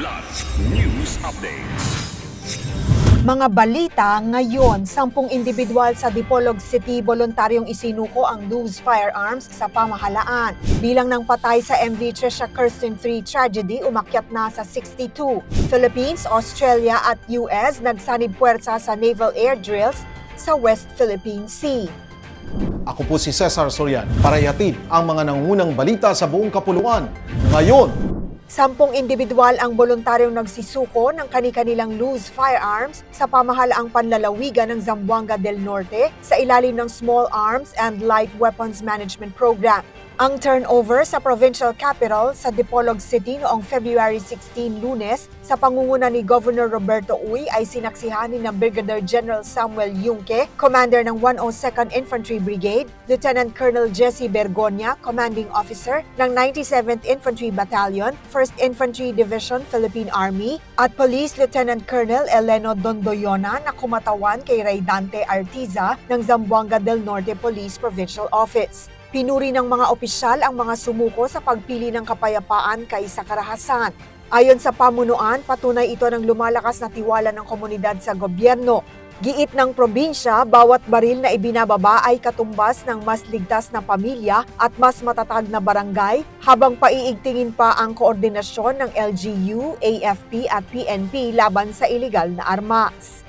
Kidlat News Updates. Mga balita ngayon, 10 individual sa Dipolog City voluntaryong isinuko ang loose firearms sa pamahalaan. Bilang ng patay sa MV Trisha Kirsten 3 tragedy umakyat na sa 62. Philippines, Australia at US nagsanib puwersa sa naval air drills sa West Philippine Sea. Ako po si Cesar Sorian para ihatid ang mga nangungunang balita sa buong kapuluan. Ngayon, 10 individual ang voluntaryong nagsisuko ng kani-kanilang loose firearms sa pamahalaang panlalawigan ng Zamboanga del Norte sa ilalim ng Small Arms and Light Weapons Management Program. Ang turnover sa provincial capital sa Dipolog City noong February 16, Lunes, sa pangunguna ni Governor Roberto Uy ay sinaksihan ni Brigadier General Samuel Yungke, Commander ng 102nd Infantry Brigade, Lieutenant Colonel Jesse Bergonia, Commanding Officer ng 97th Infantry Battalion, 1st Infantry Division, Philippine Army, at Police Lieutenant Colonel Eleno Dondoyona na kumatawan kay Ray Dante Artiza ng Zamboanga del Norte Police Provincial Office. Pinuri ng mga opisyal ang mga sumuko sa pagpili ng kapayapaan kaysa karahasan. Ayon sa pamunuan, patunay ito ng lumalakas na tiwala ng komunidad sa gobyerno. Giit ng probinsya, bawat baril na ibinababa ay katumbas ng mas ligtas na pamilya at mas matatag na barangay, habang paiigtingin pa ang koordinasyon ng LGU, AFP at PNP laban sa ilegal na armas.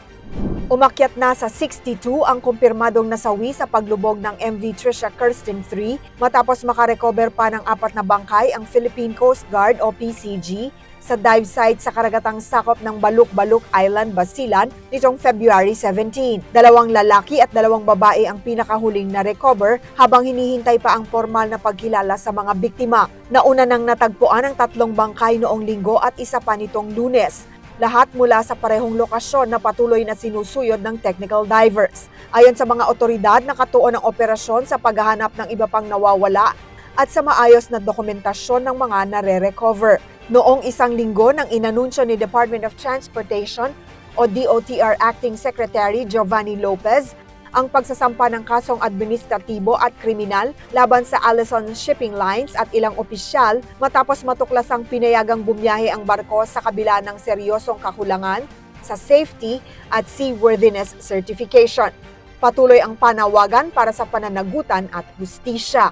Umakyat na sa 62 ang kumpirmadong nasawi sa paglubog ng MV Trisha Kirsten 3 matapos makarecover pa ng 4 na bangkay ang Philippine Coast Guard o PCG sa dive site sa karagatang sakop ng Baluk-Baluk Island, Basilan nitong February 17. 2 lalaki at 2 babae ang pinakahuling na-recover habang hinihintay pa ang formal na pagkilala sa mga biktima. Nauna nang natagpuan ang 3 bangkay noong Linggo at isa pa nitong Lunes. Lahat mula sa parehong lokasyon na patuloy na sinusuyod ng technical divers. Ayon sa mga otoridad, nakatuon ang operasyon sa paghahanap ng iba pang nawawala at sa maayos na dokumentasyon ng mga nare-recover. Noong 1 linggo nang inanunsyo ni Department of Transportation o DOTR Acting Secretary Giovanni Lopez ang pagsasampa ng kasong administratibo at kriminal laban sa Allison Shipping Lines at ilang opisyal matapos matuklasang pinayagang bumiyahe ang barko sa kabila ng seryosong kakulangan sa safety at seaworthiness certification. Patuloy ang panawagan para sa pananagutan at hustisya.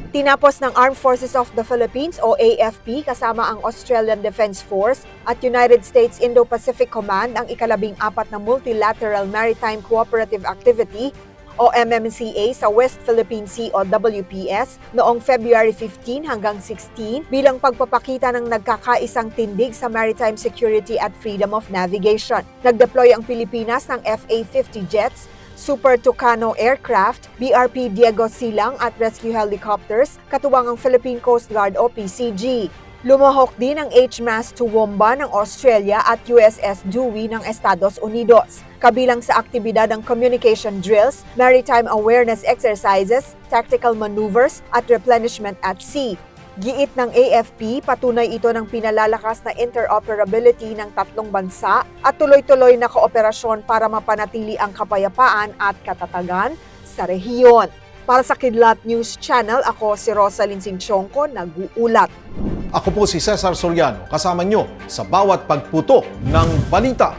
Tinapos ng Armed Forces of the Philippines o AFP kasama ang Australian Defence Force at United States Indo-Pacific Command ang ika-14 na Multilateral Maritime Cooperative Activity o MMCA sa West Philippine Sea o WPS noong February 15 hanggang 16 bilang pagpapakita ng nagkakaisang tindig sa maritime security at freedom of navigation. Nag-deploy ang Pilipinas ng FA-50 jets, Super Tucano aircraft, BRP Diego Silang at rescue helicopters, katuwang ang Philippine Coast Guard o PCG. Lumahok din ang HMAS Toowoomba ng Australia at USS Dewey ng Estados Unidos. Kabilang sa aktibidad ang communication drills, maritime awareness exercises, tactical maneuvers at replenishment at sea. Giit ng AFP, patunay ito ng pinalalakas na interoperability ng 3 bansa at tuloy-tuloy na kooperasyon para mapanatili ang kapayapaan at katatagan sa rehiyon. Para sa Kidlat News Channel, ako si Rosalyn Sinchonco, nag-uulat. ako po si Cesar Soriano kasama nyo sa bawat pagputo ng balita.